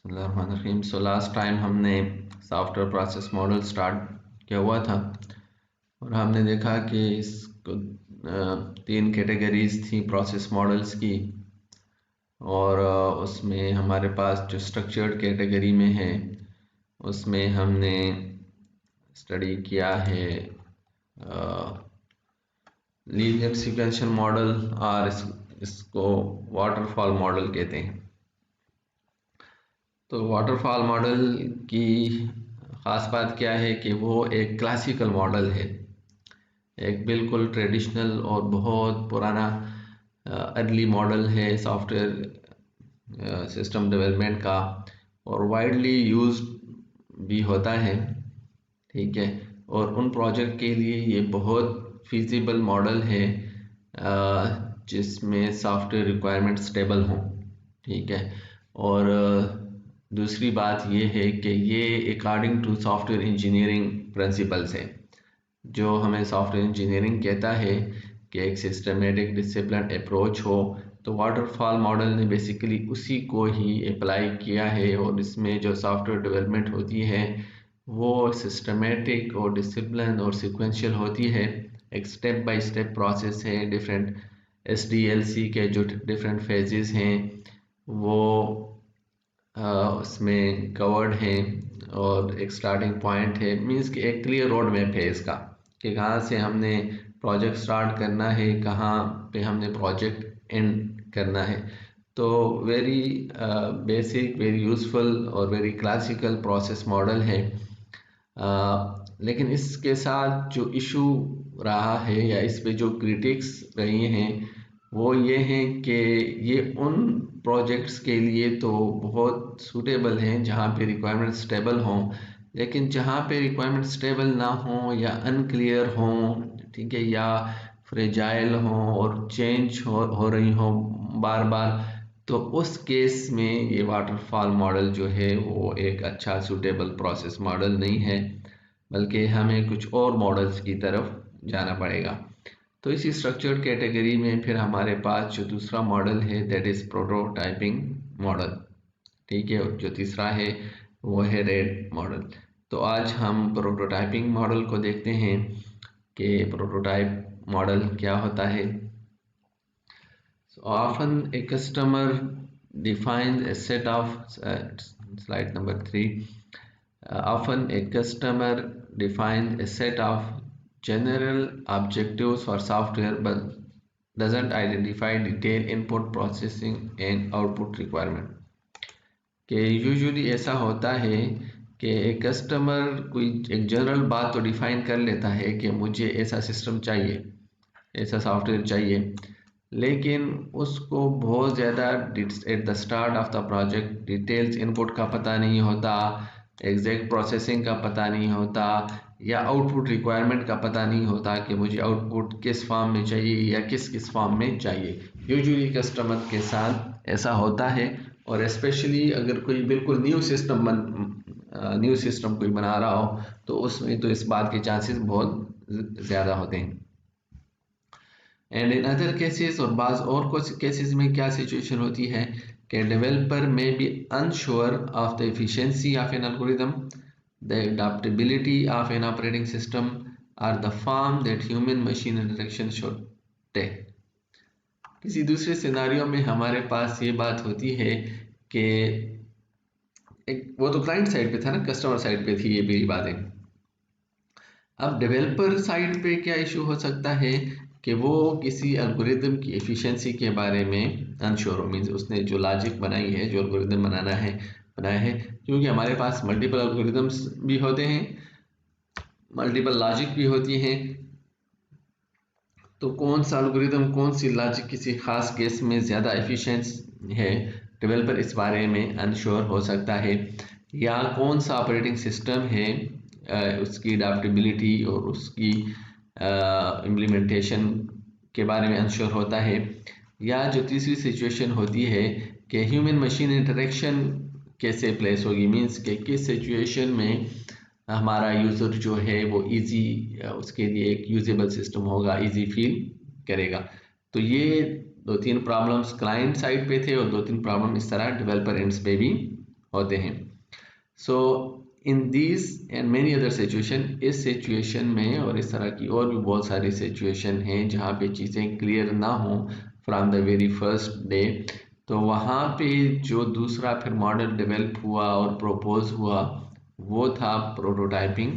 बिस्मिल्लाहिर्रहमानिर्रहीम। So last time हमने software process model start किया हुआ था और हमने देखा कि इसको तीन कैटेगरीज थी प्रोसेस मॉडल्स की। और उसमें हमारे पास जो स्ट्रक्चर्ड कैटेगरी में है उसमें हमने स्टडी किया है लीनियर सीक्वेंशियल मॉडल, और इसको वाटरफॉल मॉडल कहते हैं। तो वाटरफॉल मॉडल की ख़ास बात क्या है कि वो एक क्लासिकल मॉडल है, एक बिल्कुल ट्रेडिशनल और बहुत पुराना अर्ली मॉडल है सॉफ्टवेयर सिस्टम डेवलपमेंट का, और वाइडली यूज्ड भी होता है। ठीक है, और उन प्रोजेक्ट के लिए ये बहुत फिजिबल मॉडल है जिसमें सॉफ्टवेयर रिक्वायरमेंट स्टेबल हों। ठीक है, और दूसरी बात ये है कि ये according to software engineering principles है। जो हमें सॉफ्टवेयर इंजीनियरिंग कहता है कि एक सिस्टमेटिक डिसिप्लिन अप्रोच हो, तो वाटरफॉल मॉडल ने बेसिकली उसी को ही अप्लाई किया है। और इसमें जो सॉफ्टवेयर डेवलपमेंट होती है वो सिस्टमेटिक और डिसिप्लिन और सीक्वेंशियल होती है। एक स्टेप बाय स्टेप प्रोसेस है। डिफरेंट SDLC के जो डिफरेंट फेजेस हैं वो उसमें कवर्ड हैं, और एक स्टार्टिंग पॉइंट है, मींस कि एक क्लियर रोड मैप है इसका कि कहाँ से हमने प्रोजेक्ट स्टार्ट करना है, कहाँ पे हमने प्रोजेक्ट एंड करना है। तो वेरी बेसिक, वेरी यूज़फुल और वेरी क्लासिकल प्रोसेस मॉडल है। लेकिन इसके साथ जो इशू रहा है या इस पे जो क्रिटिक्स रही हैं वो ये हैं कि ये उन प्रोजेक्ट्स के लिए तो बहुत सूटेबल हैं जहाँ पे रिक्वायरमेंट स्टेबल हों, लेकिन जहाँ पे रिक्वायरमेंट स्टेबल ना हो या अनक्लियर हों, ठीक है, या फ्रेजाइल हों और चेंज हो रही हों बार बार, तो उस केस में ये वाटरफॉल मॉडल जो है वो एक अच्छा सूटेबल प्रोसेस मॉडल नहीं है, बल्कि हमें कुछ और मॉडल्स की तरफ जाना पड़ेगा। तो इसी स्ट्रक्चर्ड कैटेगरी में फिर हमारे पास जो दूसरा मॉडल है दैट इज़ प्रोटोटाइपिंग मॉडल। ठीक है, और जो तीसरा है वो है रेड मॉडल। तो आज हम प्रोटोटाइपिंग मॉडल को देखते हैं कि प्रोटोटाइप मॉडल क्या होता है। So often a customer defines a set of slide number 3. Often a customer defines a set of general objectives for software but doesn't identify detailed input processing and output requirement. कि usually ऐसा होता है कि एक customer कोई एक general बात तो डिफाइन कर लेता है कि मुझे ऐसा सिस्टम चाहिए, ऐसा सॉफ्टवेयर चाहिए, लेकिन उसको बहुत ज़्यादा at the start of the project details input का पता नहीं होता, एग्जैक्ट प्रोसेसिंग का पता नहीं होता, या आउटपुट रिक्वायरमेंट का पता नहीं होता कि मुझे आउटपुट किस फॉर्म में चाहिए या किस किस फॉर्म में चाहिए। यूजुअली कस्टमर के साथ ऐसा होता है, और स्पेशली अगर कोई बिल्कुल न्यू सिस्टम कोई बना रहा हो तो उसमें तो इस बात के चांसेस बहुत ज़्यादा होते हैं। एंड इन अदर केसेस, और बाज़ और कुछ केसेस में क्या सिचुएशन होती है कि डेवलपर में be unsure of the efficiency of an algorithm, the adaptability of an operating system, और the form that human machine interaction should take. किसी दूसरे सिनारियो में हमारे पास ये बात होती है कि एक वो तो क्लाइंट साइड पे था ना, कस्टमर साइड पे थी ये मेरी बातें। अब डेवलपर साइड पे क्या इशू हो सकता है कि वो किसी एल्गोरिदम की एफिशिएंसी के बारे में अनश्योर हो, मीन्स उसने जो लॉजिक बनाई है, जो एल्गोरिदम बनाया है, क्योंकि हमारे पास मल्टीपल एल्गोरिदम्स भी होते हैं, मल्टीपल लॉजिक भी होती हैं, तो कौन सा एल्गोरिदम, कौन सी लॉजिक किसी खास केस में ज़्यादा एफिशिएंट है, डेवलपर इस बारे में अनश्योर हो सकता है। या कौन सा ऑपरेटिंग सिस्टम है उसकी अडॉप्टेबिलिटी और उसकी इम्प्लीमेंटेशन के बारे में अनश्योर होता है। या जो तीसरी सिचुएशन होती है कि ह्यूमन मशीन इंटरेक्शन कैसे प्लेस होगी, मीन्स के किस सिचुएशन में हमारा यूज़र जो है वो इजी, उसके लिए एक यूजेबल सिस्टम होगा, इजी फील करेगा। तो ये दो तीन प्रॉब्लम्स क्लाइंट साइड पे थे और दो तीन प्रॉब्लम इस तरह डेवलपर एंड्स पे भी होते हैं। So in these and many other situation, इस सिचुएशन में और इस तरह की और भी बहुत सारी सिचुएशन हैं जहाँ पे चीज़ें क्लियर ना हो from the very first day, तो वहाँ पे जो दूसरा फिर मॉडल डेवलप हुआ और प्रपोज हुआ वो था प्रोटोटाइपिंग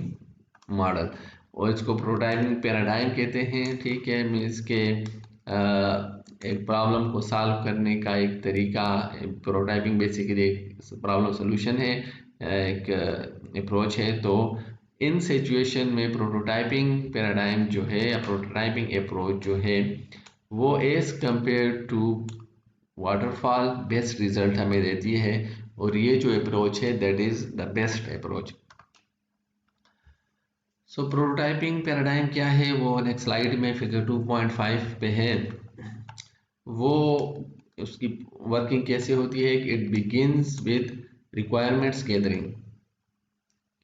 मॉडल। और इसको प्रोटोटाइपिंग पैराडाइम कहते हैं। ठीक है, मीन्स के एक प्रॉब्लम को सॉल्व करने का एक तरीका। प्रोटोटाइपिंग बेसिकली एक प्रॉब्लम सोल्यूशन है, एक अप्रोच है। तो इन सिचुएशन में प्रोटोटाइपिंग पैराडाइम जो है या प्रोटोटाइपिंग अप्रोच जो है वो as compare to waterfall best result हमें देती है। और ये जो अप्रोच है that is the best approach. So prototyping paradigm क्या है वो नेक्स्ट स्लाइड में फिगर 2.5 पे है। वो उसकी वर्किंग कैसे होती है। It begins with requirements gathering.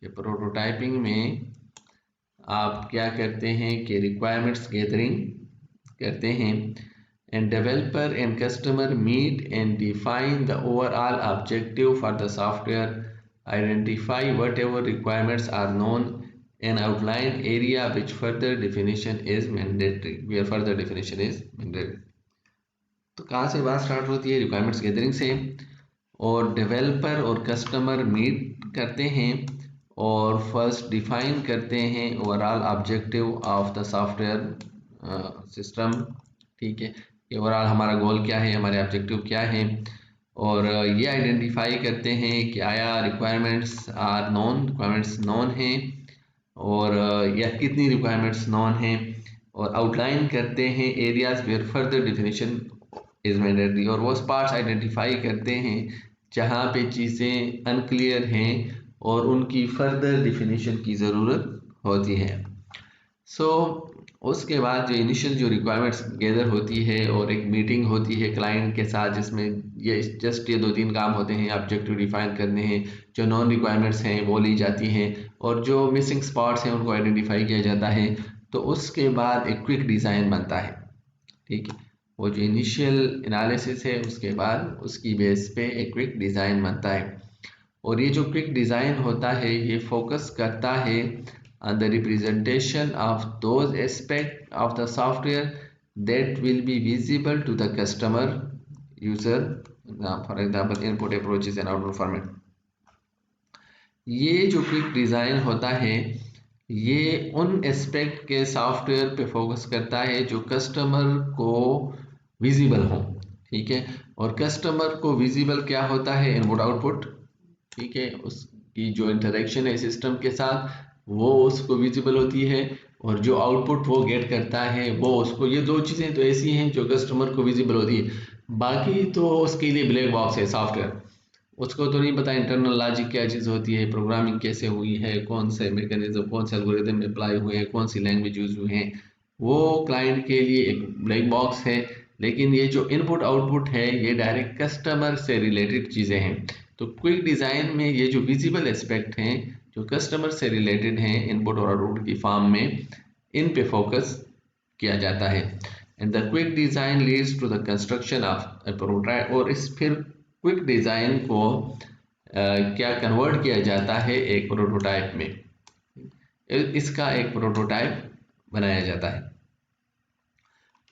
Prototyping में आप क्या करते हैं कि रिक्वायरमेंट्स गैदरिंग करते हैं, and developer and customer meet and define the overall objective for the software, identify whatever requirements are known, and outline area which further definition is mandatory, where further definition is mandatory। तो कहाँ से बात start होती है, requirements gathering से। और developer और customer meet करते हैं और फर्स्ट डिफाइन करते हैं overall objective of the software system. ठीक है, कि ओवरऑल हमारा गोल क्या है, हमारे ऑब्जेक्टिव क्या है। और ये आइडेंटिफाई करते हैं कि आया requirements are known, requirements known हैं और या कितनी रिक्वायरमेंट्स नॉन हैं। और आउटलाइन करते हैं areas where further definition is mandatory. और वो पार्ट्स आइडेंटिफाई करते हैं जहाँ पे चीज़ें अनक्लियर हैं और उनकी फर्दर डिफिनीशन की ज़रूरत होती है। सो उसके बाद जो इनिशियल जो रिक्वायरमेंट्स गैदर होती है और एक मीटिंग होती है क्लाइंट के साथ जिसमें ये जस्ट ये 2-3 काम होते हैं, ऑब्जेक्टिव डिफाइन करने हैं, जो नॉन रिक्वायरमेंट्स हैं वो ली जाती हैं और जो मिसिंग स्पॉट्स हैं उनको आइडेंटिफाई किया जाता है। तो उसके बाद एक क्विक डिज़ाइन बनता है। ठीक है, वो जो इनिशियल एनालिसिस है उसके बाद उसकी बेस पे एक क्विक डिज़ाइन बनता है। और ये जो क्विक डिज़ाइन होता है ये फोकस करता है on the representation of those aspects of the software that will be visible to the customer user, for example input approaches and output format। ये जो क्विक डिज़ाइन होता है ये उन एस्पेक्ट के सॉफ्टवेयर पे फोकस करता है जो कस्टमर को विजिबल हो। ठीक है, और कस्टमर को विजिबल क्या होता है, इनपुट आउटपुट। ठीक है, उसकी जो इंटरेक्शन है सिस्टम के साथ वो उसको विजिबल होती है और जो आउटपुट वो गेट करता है वो उसको, ये दो चीज़ें तो ऐसी हैं जो कस्टमर को विजिबल होती है। बाकी तो उसके लिए ब्लैक बॉक्स है सॉफ्टवेयर, उसको तो नहीं पता इंटरनल लॉजिक क्या चीज़ होती है, प्रोग्रामिंग कैसे हुई है, कौन से मैकेनिज्म, कौन से एल्गोरिदम अप्लाई हुए हैं, कौन सी लैंग्वेज यूज हुई हैं, वो क्लाइंट के लिए एक ब्लैक बॉक्स है। लेकिन ये जो इनपुट आउटपुट है ये डायरेक्ट कस्टमर से रिलेटेड चीज़ें हैं। तो क्विक डिज़ाइन में ये जो विजिबल एस्पेक्ट हैं जो कस्टमर से रिलेटेड हैं इनपुट और आउटपुट की फॉर्म में, इन पे फोकस किया जाता है। And the quick design leads to the construction of a prototype. और इस फिर क्विक डिज़ाइन को क्या कन्वर्ट किया जाता है एक प्रोटोटाइप में, इसका एक प्रोटोटाइप बनाया जाता है।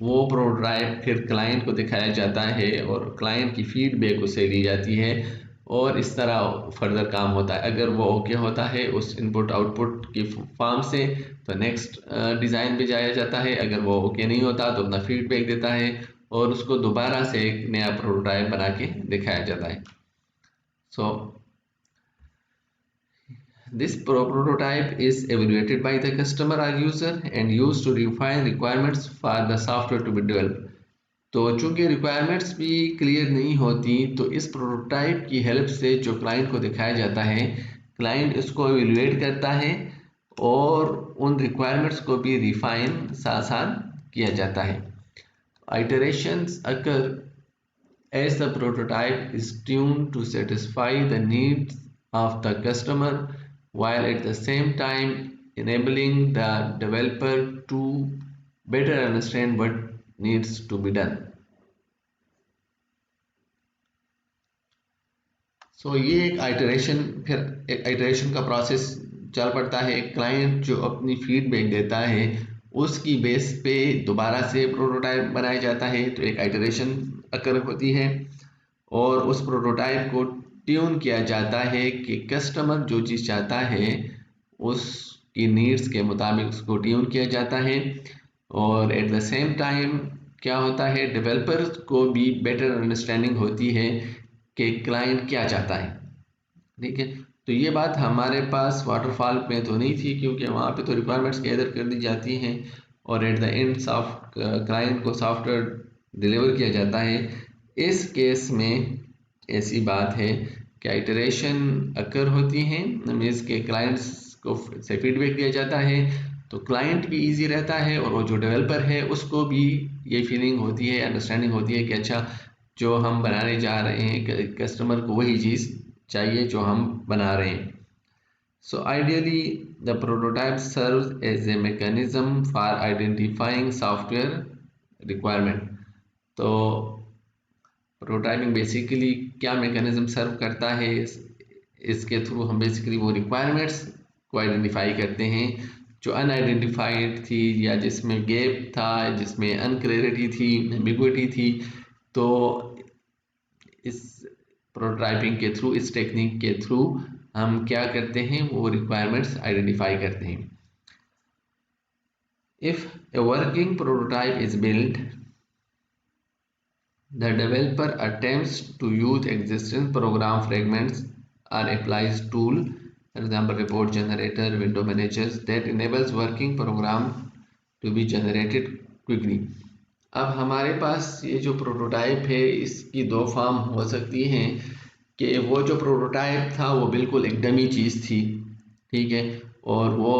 वो प्रोटोटाइप फिर क्लाइंट को दिखाया जाता है और क्लाइंट की फीडबैक उसे ली जाती है और इस तरह फर्दर काम होता है। अगर वो ओके होता है उस इनपुट आउटपुट की फॉर्म से तो नेक्स्ट डिज़ाइन पे जाया जाता है। अगर वो ओके नहीं होता तो अपना फीडबैक देता है और उसको दोबारा से एक नया प्रोटोटाइप बना के दिखाया जाता है। सो this prototype is evaluated by the customer or user and used to refine requirements for the software to be developed। तो चूंकि रिक्वायरमेंट्स भी क्लियर नहीं होती तो इस प्रोटोटाइप की हेल्प से जो क्लाइंट को दिखाया जाता है, क्लाइंट इसको एवेल्युएट करता है और उन रिक्वायरमेंट्स को भी रिफाइन साथ साथ किया जाता है। Iterations occur as the prototype is tuned to satisfy the needs of the customer while at the same time enabling the developer to better understand what needs to be done। सो ये एक iteration, फिर एक iteration का process चल पड़ता है। Client जो अपनी फीडबैक देता है उसकी बेस पे दोबारा से प्रोटोटाइप बनाया जाता है, तो एक आइटरेशन अकर होती है और उस प्रोटोटाइप को ट्यून किया जाता है कि कस्टमर जो चीज़ चाहता है उसकी नीड्स के मुताबिक उसको ट्यून किया जाता है। और एट द सेम टाइम क्या होता है, डेवलपर्स को भी बेटर अंडरस्टैंडिंग होती है कि क्लाइंट क्या चाहता है। ठीक है, तो ये बात हमारे पास वाटरफॉल में तो नहीं थी, क्योंकि वहाँ पे तो रिक्वायरमेंट्स गैदर कर दी जाती हैं और एट द एंड क्लाइंट को सॉफ्टवेयर डिलीवर किया जाता है। इस केस में ऐसी बात है कि आइटरेशन अकर होती हैं, मीन्स के क्लाइंट्स को से फीडबैक दिया जाता है, तो क्लाइंट भी इजी रहता है और वो जो डेवलपर है उसको भी ये फीलिंग होती है, अंडरस्टैंडिंग होती है कि अच्छा जो हम बनाने जा रहे हैं कस्टमर को वही चीज़ चाहिए जो हम बना रहे हैं। So ideally the prototype serves as a mechanism for identifying software requirement। तो प्रोटोटाइपिंग बेसिकली क्या मैकेनिज्म सर्व करता है, इसके थ्रू हम बेसिकली वो रिक्वायरमेंट्स को आइडेंटिफाई करते हैं जो अनआइडेंटिफाइड थी या जिसमें गैप था, जिसमें अनक्लैरिटी थी, एम्बिग्विटी थी। तो इस प्रोटोटाइपिंग के थ्रू, इस टेक्निक के थ्रू हम क्या करते हैं, वो रिक्वायरमेंट्स आइडेंटिफाई करते हैं। If a working prototype is build, the developer attempts to use existing program fragments or applies tool, for example report generator, window managers, that enables working program to be generated quickly। अब हमारे पास ये जो prototype है इसकी दो form हो सकती हैं कि वो जो प्रोटोटाइप था वो बिल्कुल एक डमी चीज़ थी, ठीक है, और वो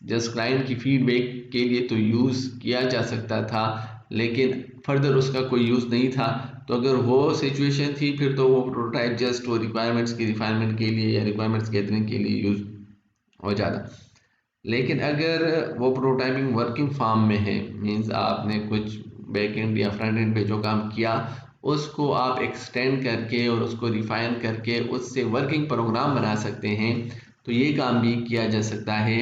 जस्ट क्लाइंट की फीडबैक के लिए तो यूज़ किया जा सकता था, लेकिन फर्दर उसका कोई यूज़ नहीं था। तो अगर वो सिचुएशन थी फिर तो वो प्रोटोटाइप जस्ट वो रिक्वायरमेंट्स की रिफाइनमेंट के लिए या रिक्वायरमेंट्स गैदरिंग के लिए यूज़ हो जाता। लेकिन अगर वो प्रोटोटाइपिंग वर्किंग फॉर्म में है, मींस आपने कुछ बैक एंड या फ्रंट एंड पे जो काम किया उसको आप एक्सटेंड करके और उसको रिफाइन करके उससे वर्किंग प्रोग्राम बना सकते हैं, तो ये काम भी किया जा सकता है।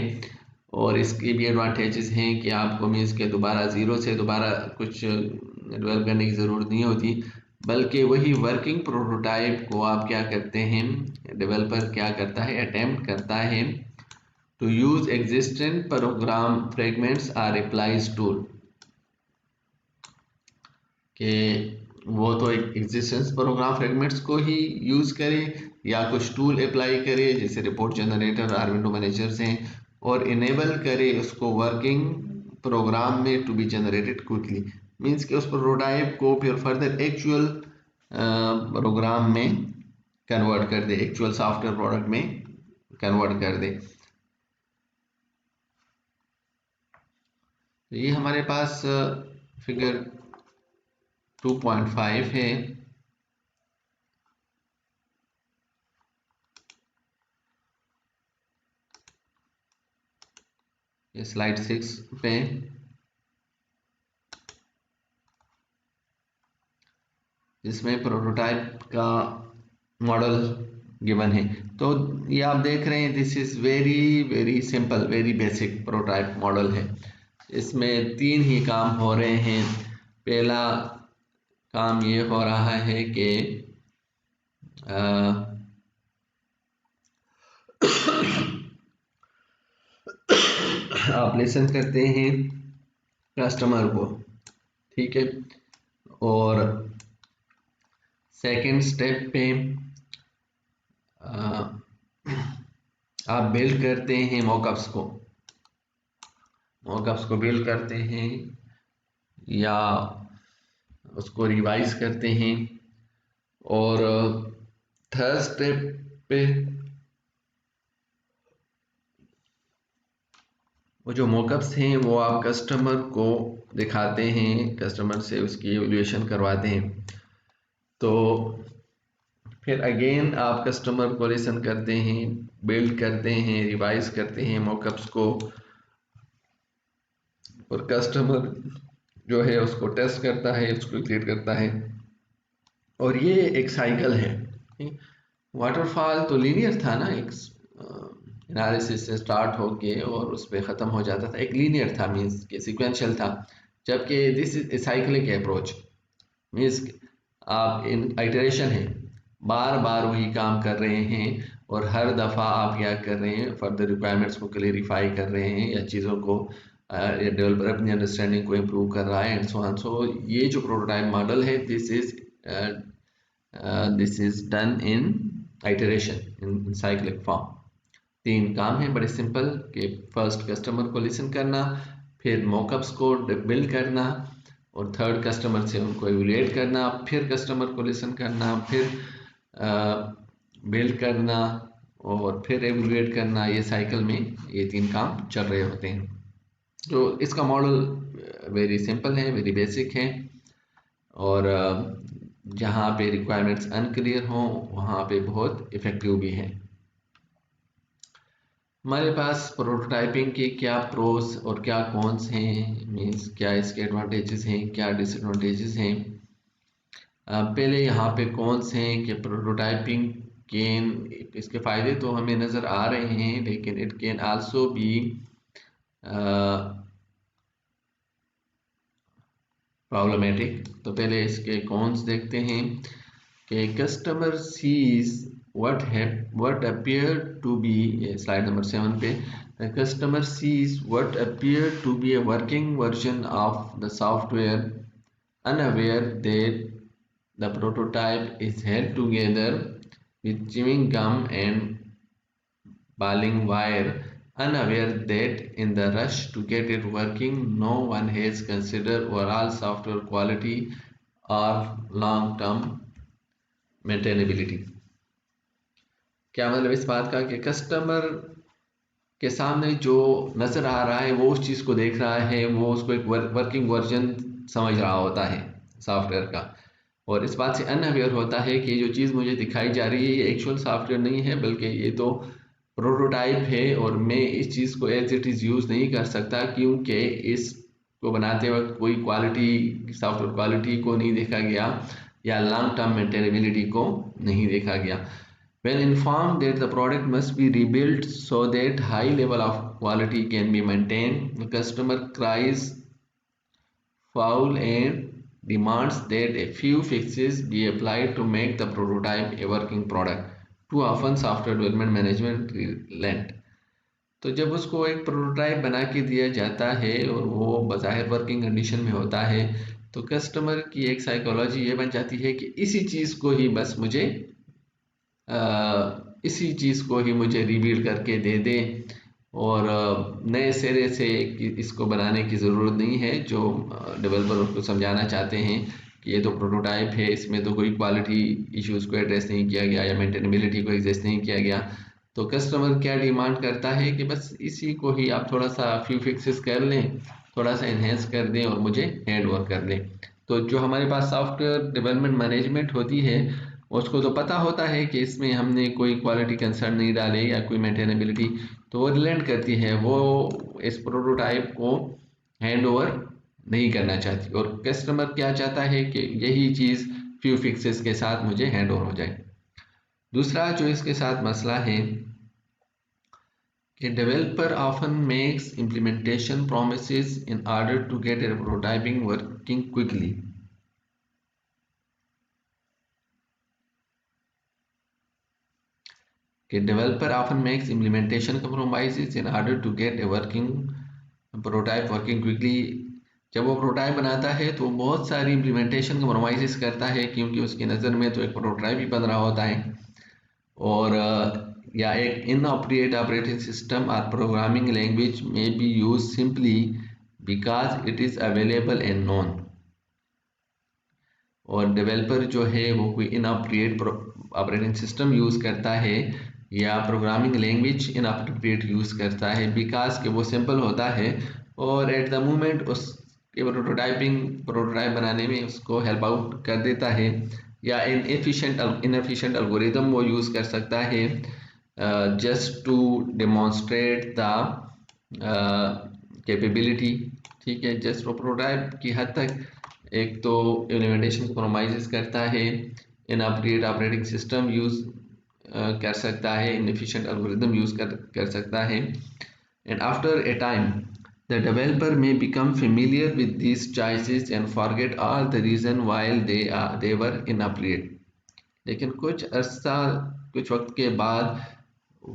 और इसके भी एडवांटेजेस हैं कि आपको मीन्स के दोबारा ज़ीरो से दोबारा कुछ डेवलप करने की ज़रूरत नहीं होती, बल्कि वही वर्किंग प्रोटोटाइप को आप क्या करते हैं, डेवलपर क्या करता है, अटेम्प्ट करता है to use existing program fragments or applies tool, कि वो तो एक एग्जिस्टेंस प्रोग्राम फ्रेगमेंट्स को ही यूज़ करे या कुछ टूल अप्लाई करे जैसे रिपोर्ट जनरेटर और विंडो मैनेजर्स हैं, और इनेबल करे उसको वर्किंग प्रोग्राम में to be generated quickly, means कि उस प्रोटोटाइप को फिर फर्दर एक्चुअल प्रोग्राम में कन्वर्ट कर दे, एक्चुअल सॉफ्टवेयर प्रोडक्ट में कन्वर्ट कर दे। तो ये हमारे पास फिगर 2.5 है। ये स्लाइड 6 पे जिसमें प्रोटोटाइप का मॉडल गिवन है। तो ये आप देख रहे हैं, this is very very simple, very basic prototype model है। इसमें तीन ही काम हो रहे हैं। पहला काम ये हो रहा है कि आप लिसन करते हैं कस्टमर को, ठीक है, और सेकंड स्टेप पे आप बिल्ड करते हैं मॉकअप्स को बिल्ड करते हैं या उसको रिवाइज करते हैं, और थर्ड स्टेप पे वो जो मॉकअप्स हैं वो आप कस्टमर को दिखाते हैं, कस्टमर से उसकी एवल्यूएशन करवाते हैं। तो फिर अगेन आप कस्टमर को लिसन करते हैं, बिल्ड करते हैं, रिवाइज करते हैं मॉकअप्स को, और कस्टमर जो है उसको टेस्ट करता है, उसको क्रिएट करता है, और ये एक साइकिल है। वाटरफॉल तो लीनियर था ना, एक एनालिसिस से स्टार्ट होके और उस पर ख़त्म हो जाता था, एक लीनियर था, मीन्स के सीक्वेंशियल था। जबकि this is cyclic approach, means आप इन आइटरेशन है, बार बार वही काम कर रहे हैं और हर दफ़ा आप क्या कर रहे हैं, फर्दर रिक्वायरमेंट्स को क्लेरिफाई कर रहे हैं या चीज़ों को डेवलपर अपनी अंडरस्टैंडिंग को इम्प्रूव कर रहा है एंड सो ऑन। सो ये जो प्रोटोटाइप मॉडल है, this is done in iteration in cyclic form. 3 काम हैं बड़े सिंपल कि फर्स्ट कस्टमर को लिसन करना, फिर मॉकअप्स को बिल्ड करना, और थर्ड कस्टमर से उनको एवेलुएट करना, फिर कस्टमर को लिसन करना, फिर बिल्ड करना और फिर एवेलुएट करना। ये साइकिल में ये 3 काम चल रहे होते हैं। तो इसका मॉडल वेरी सिंपल है, वेरी बेसिक है, और जहाँ पे रिक्वायरमेंट्स अनक्लियर हों वहाँ पे बहुत इफ़ेक्टिव भी है। हमारे पास प्रोटोटाइपिंग के क्या प्रोस और क्या कॉन्स हैं, मीन्स क्या इसके एडवांटेजेस हैं, क्या डिसएडवांटेजेस हैं। पहले यहाँ पे कॉन्स हैं कि प्रोटोटाइपिंग कैन, इसके फ़ायदे तो हमें नज़र आ रहे हैं, लेकिन it can also be problematic. तो पहले इसके कॉन्स देखते हैं कि customer sees what appear to be, slide number 7 पे, the customer sees what appear to be a working version of the software, unaware that the prototype is held together with chewing gum and baling wire, unaware that in the rush to get it working no one has considered overall software quality or long-term maintainability। क्या मतलब इस बात का कि customer के सामने जो नज़र आ रहा है वो उस चीज़ को देख रहा है, वो उसको एक वर्किंग वर्जन समझ रहा होता है सॉफ्टवेयर का, और इस बात से अनअवेयर होता है कि जो चीज़ मुझे दिखाई जा रही है ये एक्चुअल सॉफ्टवेयर नहीं है, बल्कि ये तो प्रोटोटाइप है और मैं इस चीज़ को एज इट इज़ यूज़ नहीं कर सकता, क्योंकि इसको बनाते वक्त कोई क्वालिटी, सॉफ्टवेयर क्वालिटी को नहीं देखा गया या लॉन्ग टर्म मेंटेनेबिलिटी को नहीं देखा गया। When informed that the product must be rebuilt so that high level of quality can be maintained, the customer cries foul and demands that a few fixes be applied to make the prototype a working product. Too often software development management relent। तो जब उसको एक prototype बना के दिया जाता है और वो बज़ाहिर वर्किंग कंडीशन में होता है, तो कस्टमर की एक साइकोलॉजी ये बन जाती है कि इसी चीज़ को ही बस मुझे इसी चीज़ को ही मुझे रिबिल्ड करके दे दें, और नए सिरे से इसको बनाने की ज़रूरत नहीं है। जो डेवलपर उसको समझाना चाहते हैं कि ये तो प्रोटोटाइप है, इसमें तो कोई क्वालिटी इश्यूज़ को एड्रेस नहीं किया गया या मेंटेनेबिलिटी को एग्जिस्ट नहीं किया गया, तो कस्टमर क्या डिमांड करता है कि बस इसी को ही आप थोड़ा सा फ्यू फिक्सेस कर लें, थोड़ा सा इन्हेंस कर दें और मुझे हैंड ओवर कर दें। तो जो हमारे पास सॉफ्टवेयर डेवलपमेंट मैनेजमेंट होती है, उसको तो पता होता है कि इसमें हमने कोई क्वालिटी कंसर्न नहीं डाले या कोई मेंटेनेबिलिटी, तो वो रिलेंट करती है, वो इस प्रोटोटाइप को हैंड ओवर नहीं करना चाहती, और कस्टमर क्या चाहता है कि यही चीज़ फ्यू फिक्सेस के साथ मुझे हैंड ओवर हो जाए। दूसरा जो इसके साथ मसला है कि developer often makes implementation promises in order to get a prototyping working quickly। कि developer often makes implementation compromises in order to get a working prototype working quickly। जब वो प्रोटोटाइप बनाता है तो बहुत सारी इम्प्लीमेंटेशन compromises करता है, क्योंकि उसकी नज़र में तो एक प्रोटोटाइप ही बन रहा होता है, और या एक inappropriate operating system or programming language may be used simply because it is available and known। और डेवलपर जो है वो कोई इनअप्रोप्रिएट ऑपरेटिंग सिस्टम यूज़ करता है या प्रोग्रामिंग लैंग्वेज इनअप्रोप्रिएट यूज़ करता है बिकॉज कि वो सिंपल होता है, और एट द मोमेंट उसके प्रोटोटाइप बनाने में उसको हेल्प आउट कर देता है, या इनएफिशिएंट एल्गोरिदम वो यूज़ कर सकता है just to demonstrate the capability. ठीक है, जस्ट वो प्रोटोटाइप की हद तक एक तो इम्प्लीमेंटेशन को कॉम्प्रोमाइज़ करता है, इनअप्रोप्रिएट ऑपरेटिंग सिस्टम यूज़ कर सकता है, इनएफिशिएंट एल्गोरिदम यूज़ कर सकता है। And after a time the developer may become familiar with these choices and forget all the reason while they were inappropriate। लेकिन कुछ वक्त के बाद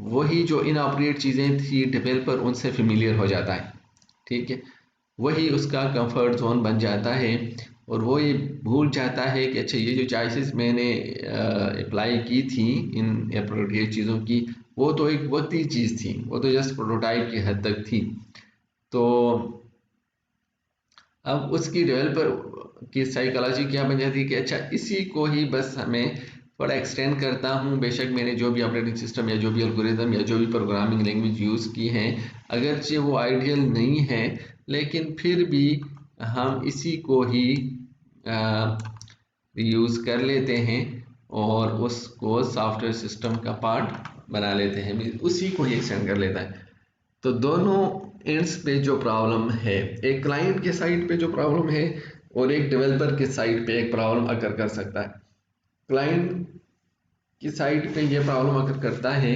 वही जो इनअप्रोप्रिएट चीज़ें थी डेवलपर उनसे फेमिलियर हो जाता है, ठीक है, वही उसका कंफर्ट जोन बन जाता है और वो ये भूल जाता है कि अच्छा ये जो चॉइसेस मैंने अप्लाई की थी इन अप्रोप्रिएट चीज़ों की, वो तो एक वक्ती चीज़ थी, वो तो जस्ट प्रोटोटाइप की हद तक थी। तो अब उसकी डेवलपर की साइकोलॉजी क्या बन जाती है कि अच्छा इसी को ही बस हमें थोड़ा एक्सटेंड करता हूँ, बेशक मैंने जो भी ऑपरेटिंग सिस्टम या जो भी एल्गोरिदम या जो भी प्रोग्रामिंग लैंग्वेज यूज़ की हैं अगरचे वो आइडियल नहीं है, लेकिन फिर भी हम इसी को ही यूज़ कर लेते हैं और उसको सॉफ्टवेयर सिस्टम का पार्ट बना लेते हैं, उसी को ही एक्सटेंड कर लेता है। तो दोनों एंड्स पे जो प्रॉब्लम है, एक क्लाइंट के साइड पे जो प्रॉब्लम है और एक डेवलपर के साइड पे एक प्रॉब्लम अकर कर सकता है। क्लाइंट की साइड पे ये प्रॉब्लम अकर करता है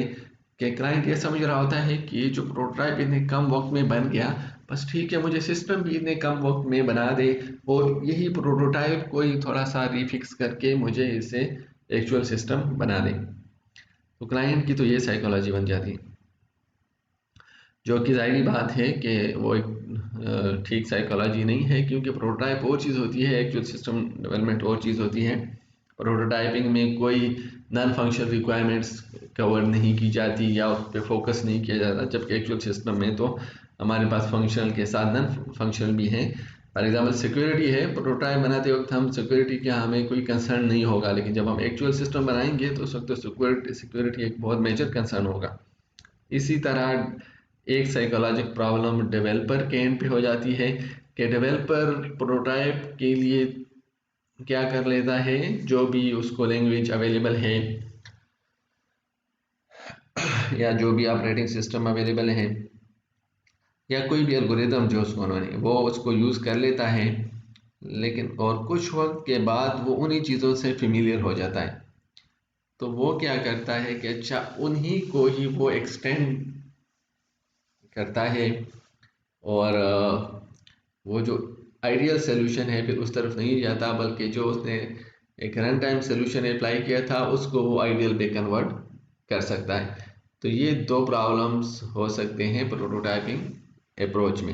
कि क्लाइंट ये समझ रहा होता है कि ये जो प्रोटोटाइप इतने कम वक्त में बन गया, बस ठीक है, मुझे सिस्टम भी इतने कम वक्त में बना दे और यही प्रोटोटाइप को ही थोड़ा सा रिफिक्स करके मुझे इसे एक्चुअल सिस्टम बना दे। तो क्लाइंट की तो ये साइकोलॉजी बन जाती है, जो कि ज़ाहिरी बात है कि वो एक ठीक साइकोलॉजी नहीं है, क्योंकि प्रोटोटाइप वो चीज़ होती है, एक्चुअल सिस्टम डेवलपमेंट और चीज़ होती है। प्रोटोटाइपिंग में कोई नॉन फंक्शनल रिक्वायरमेंट्स कवर नहीं की जाती या उस पर फोकस नहीं किया जाता, जबकि एक्चुअल सिस्टम में तो हमारे पास फंक्शनल के साथ नॉन फंक्शनल भी हैं। फॉर एग्जाम्पल सिक्योरिटी है, प्रोटोटाइप बनाते वक्त हम सिक्योरिटी का हमें कोई कंसर्न नहीं होगा, लेकिन जब हम एक्चुअल सिस्टम बनाएंगे तो उस वक्त तो सिक्योरिटी एक बहुत मेजर कंसर्न होगा। इसी तरह एक साइकोलॉजिक प्रॉब्लम डेवलपर के एंड पे हो जाती है कि डेवलपर प्रोटोटाइप के लिए क्या कर लेता है, जो भी उसको लैंग्वेज अवेलेबल है या जो भी ऑपरेटिंग सिस्टम अवेलेबल है या कोई भी एल्गोरिदम जो उसको यूज़ कर लेता है, लेकिन और कुछ वक्त के बाद वो उन्हीं चीज़ों से फेमिलियर हो जाता है। तो वो क्या करता है कि अच्छा उन्हीं को ही वो एक्सटेंड करता है और वो जो आइडियल सोल्यूशन है फिर उस तरफ नहीं जाता, बल्कि जो उसने एक रन टाइम सोल्यूशन अप्लाई किया था उसको वो आइडियल पे कन्वर्ट कर सकता है। तो ये दो प्रॉब्लम्स हो सकते हैं प्रोटोटाइपिंग अप्रोच में।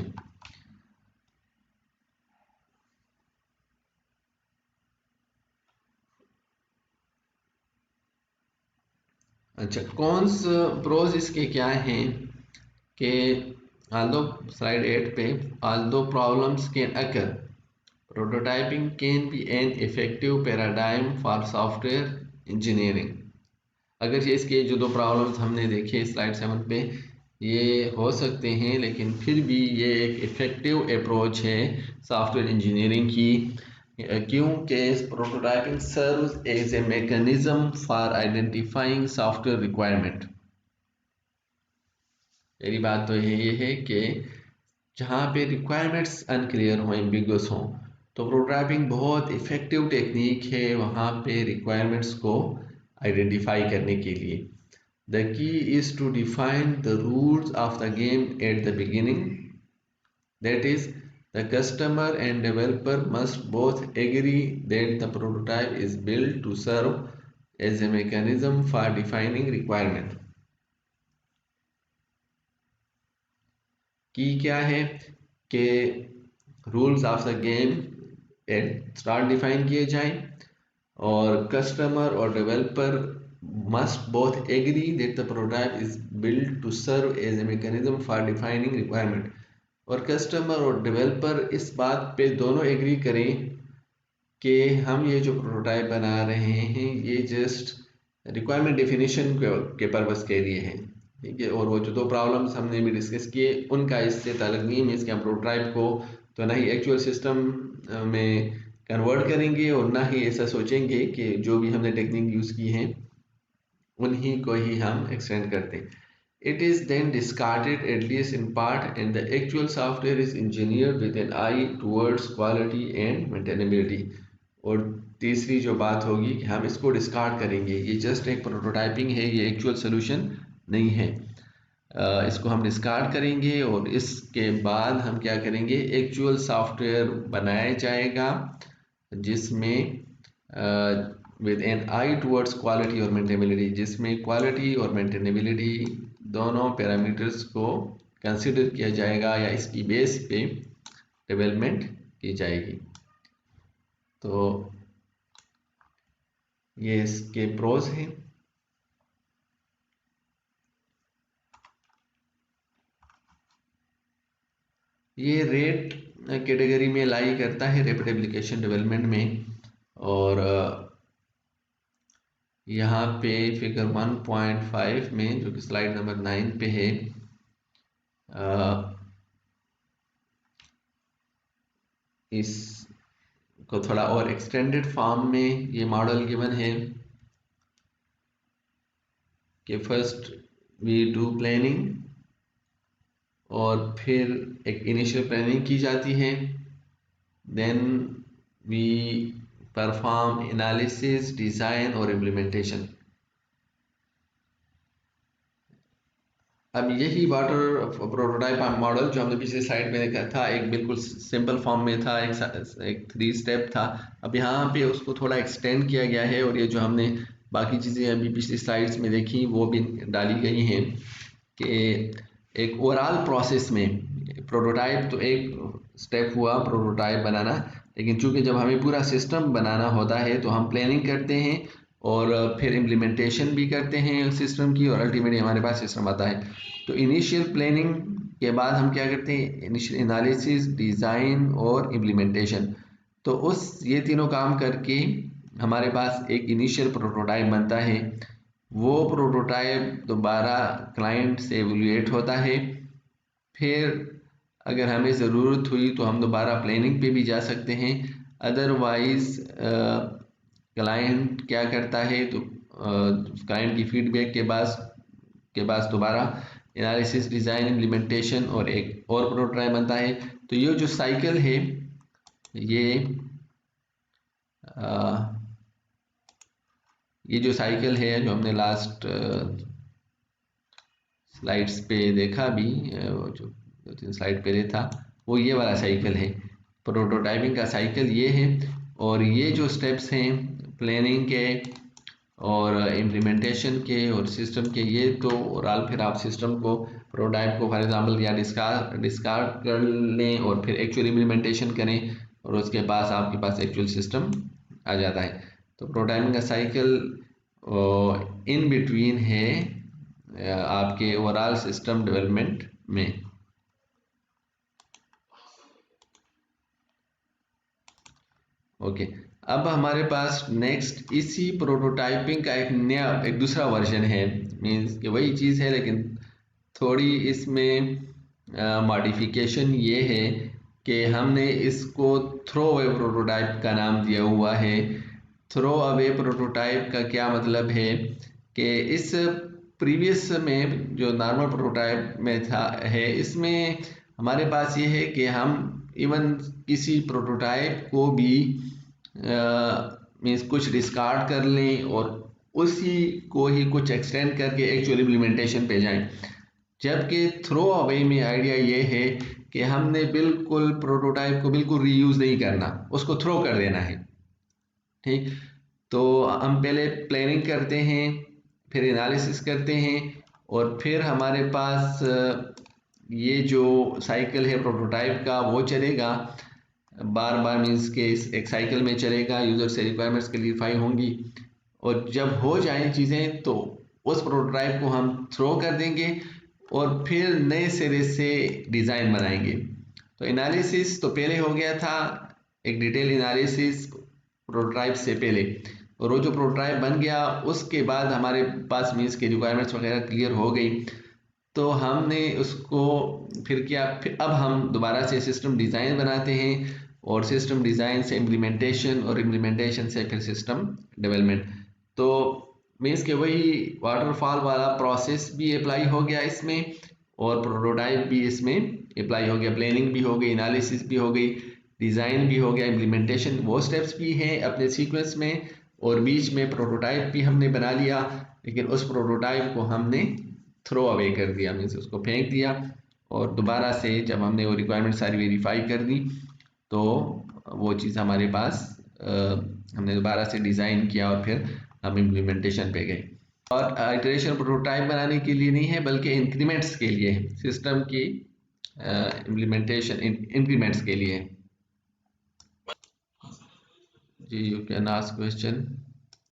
अच्छा, कॉन्स प्रोज इसके क्या हैं कि although slide 8 पे although problems can occur, prototyping can be an effective paradigm for software engineering। अगर ये इसके जो दो प्रॉब्लम्स हमने देखे स्लाइड 7 पे ये हो सकते हैं, लेकिन फिर भी ये एक इफ़ेक्टिव अप्रोच है सॉफ्टवेयर इंजीनियरिंग की, क्योंकि prototyping serves as a mechanism for identifying software requirement. मेरी बात तो ये है कि जहाँ पे रिक्वायरमेंट्स अनक्लियर हों, एम्बिगुअस हों, तो प्रोटोटाइपिंग बहुत इफ़ेक्टिव टेक्निक है वहाँ पे रिक्वायरमेंट्स को आइडेंटिफाई करने के लिए। The key is to define the rules of the game at the beginning, that is the customer and developer must both agree that the prototype is built to serve as a mechanism for defining requirement. Key क्या है कि rules of the game at start define किए जाएं और customer और developer must both agree that the prototype is build to serve as a mechanism for defining requirement. और customer और developer इस बात पे दोनों एग्री करें कि हम ये जो प्रोटोटाइप बना रहे हैं ये जस्ट रिक्वायरमेंट डेफिनेशन के पर्पस के लिए है, ठीक है। और वो जो दो प्रॉब्लम्स हमने भी डिस्कस किए उनका इससे ताल्लुक नहीं है, इसके हम प्रोटोटाइप को तो ना ही एक्चुअल सिस्टम में कन्वर्ट करेंगे और ना ही ऐसा सोचेंगे कि जो भी हमने टेक्निक यूज़ की हैं उन्हीं को ही हम एक्सटेंड करते हैं। It is then discarded at least in part and the actual software is engineered with an eye towards quality and maintainability। और तीसरी जो बात होगी कि हम इसको डिस्कार्ड करेंगे। ये जस्ट एक प्रोटोटाइपिंग है, ये एक्चुअल सोल्यूशन नहीं है। इसको हम डिस्कार्ड करेंगे और इसके बाद हम क्या करेंगे, एक्चुअल सॉफ्टवेयर बनाया जाएगा जिसमें with an eye towards quality और मेंटेनेबिलिटी, जिसमें क्वालिटी और मेंटेनेबिलिटी दोनों पैरामीटर्स को कंसिडर किया जाएगा या इसकी बेस पे डेवलपमेंट की जाएगी। तो ये इसके प्रोज हैं। ये रेट कैटेगरी में लाई करता है रैपिड एप्लीकेशन डेवलपमेंट में। और यहाँ पे फिगर 1.5 में, जो कि स्लाइड नंबर 9 पे है, इसको थोड़ा और एक्सटेंडेड फॉर्म में ये मॉडल गिवन है कि फर्स्ट वी डू प्लानिंग और फिर एक इनिशियल प्लानिंग की जाती है, then we perform analysis, design और इम्प्लीमेंटेशन। अब यही वाटर प्रोटोटाइप मॉडल जो हमने पिछले स्लाइड में देखा था, एक बिल्कुल सिंपल फॉर्म में था, एक 3 स्टेप था। अब यहाँ पे उसको थोड़ा एक्सटेंड किया गया है और ये जो हमने बाकी चीज़ें अभी पिछली स्लाइड्स में देखी वो भी डाली गई हैं कि एक ओवरऑल प्रोसेस में प्रोटोटाइप तो एक स्टेप हुआ प्रोटोटाइप बनाना, लेकिन चूंकि जब हमें पूरा सिस्टम बनाना होता है तो हम प्लानिंग करते हैं और फिर इम्प्लीमेंटेशन भी करते हैं सिस्टम की, और अल्टीमेटली हमारे पास सिस्टम आता है। तो इनिशियल प्लानिंग के बाद हम क्या करते हैं, इनिशियल एनालिसिस, डिज़ाइन और इम्प्लीमेंटेशन। तो उस ये तीनों काम करके हमारे पास एक इनिशियल प्रोटोटाइप बनता है। वो प्रोटोटाइप दोबारा क्लाइंट से एवेल्युएट होता है। फिर अगर हमें ज़रूरत हुई तो हम दोबारा प्लानिंग पे भी जा सकते हैं। अदरवाइज़ क्लाइंट क्या करता है, तो क्लाइंट की फीडबैक के बाद दोबारा एनालिसिस, डिज़ाइन, इम्प्लीमेंटेशन और एक और प्रोटोटाइप बनता है। तो ये जो साइकिल है ये जो साइकिल है जो हमने लास्ट स्लाइड्स पे देखा भी, जो 2-3 स्लाइड पहले था, वो ये वाला साइकिल है। प्रोटोटाइपिंग का साइकिल ये है, और ये जो स्टेप्स हैं प्लानिंग के और इम्प्लीमेंटेशन के और सिस्टम के, ये तो ओवरऑल फिर आप सिस्टम को, प्रोटोटाइप को फॉर एग्जांपल या डिस्कार्ड कर लें और फिर एक्चुअल इम्प्लीमेंटेशन करें और उसके पास आपके पास एक्चुअल सिस्टम आ जाता है। तो प्रोटोटाइपिंग का साइकिल इन बिटवीन है आपके ओवरऑल सिस्टम डेवलपमेंट में। ओके, अब हमारे पास नेक्स्ट इसी प्रोटोटाइपिंग का एक दूसरा वर्जन है। मीन्स कि वही चीज़ है लेकिन थोड़ी इसमें मॉडिफिकेशन ये है कि हमने इसको थ्रो अवे प्रोटोटाइप का नाम दिया हुआ है। थ्रो अवे प्रोटोटाइप का क्या मतलब है कि इस प्रीवियस में जो नॉर्मल प्रोटोटाइप में इसमें हमारे पास ये है कि हम इवन किसी प्रोटोटाइप को भी मीन्स कुछ डिस्कार्ड कर लें और उसी को ही कुछ एक्सटेंड करके एक्चुअल इम्प्लीमेंटेशन पे जाएं। जबकि थ्रो अवे में आइडिया ये है कि हमने बिल्कुल प्रोटोटाइप को बिल्कुल रीयूज नहीं करना, उसको थ्रो कर देना है। ठीक, तो हम पहले प्लानिंग करते हैं, फिर एनालिसिस करते हैं, और फिर हमारे पास ये जो साइकिल है प्रोटोटाइप का वो चलेगा बार बार, मीन्स के एक साइकिल में चलेगा, यूज़र से रिक्वायरमेंट्स क्लियरफाई होंगी, और जब हो जाएं चीज़ें तो उस प्रोटोटाइप को हम थ्रो कर देंगे और फिर नए सिरे से डिज़ाइन बनाएंगे। तो एनालिसिस तो पहले हो गया था, एक डिटेल एनालिसिस प्रोटोटाइप से पहले, और वो जो प्रोटोटाइप बन गया उसके बाद हमारे पास मीन्स के रिक्वायरमेंट्स वगैरह क्लियर हो गई, तो हमने उसको फिर किया। फिर अब हम दोबारा से सिस्टम डिज़ाइन बनाते हैं और सिस्टम डिज़ाइन से इम्प्लीमेंटेशन और इम्प्लीमेंटेशन से फिर सिस्टम डेवलपमेंट। तो मीन्स के वही वाटरफॉल वाला प्रोसेस भी अप्लाई हो गया इसमें, और प्रोटोटाइप भी इसमें अप्लाई हो गया, प्लानिंग भी हो गई, एनालिसिस भी हो गई। डिज़ाइन भी हो गया, इम्प्लीमेंटेशन वो स्टेप्स भी हैं अपने सीक्वेंस में, और बीच में प्रोटोटाइप भी हमने बना लिया, लेकिन उस प्रोटोटाइप को हमने थ्रो अवे कर दिया, मीन्स उसको फेंक दिया। और दोबारा से जब हमने वो रिक्वायरमेंट सारी वेरीफाई कर दी तो वो चीज़ हमारे पास हमने दोबारा से डिज़ाइन किया और फिर हम इम्प्लीमेंटेशन पे गए। और इटरेशन प्रोटोटाइप बनाने के लिए नहीं है बल्कि इंक्रीमेंट्स के लिए है, सिस्टम की इम्प्लीमेंटेशन इंक्रीमेंट्स के लिए। जी, यू कैन आस्क क्वेश्चन।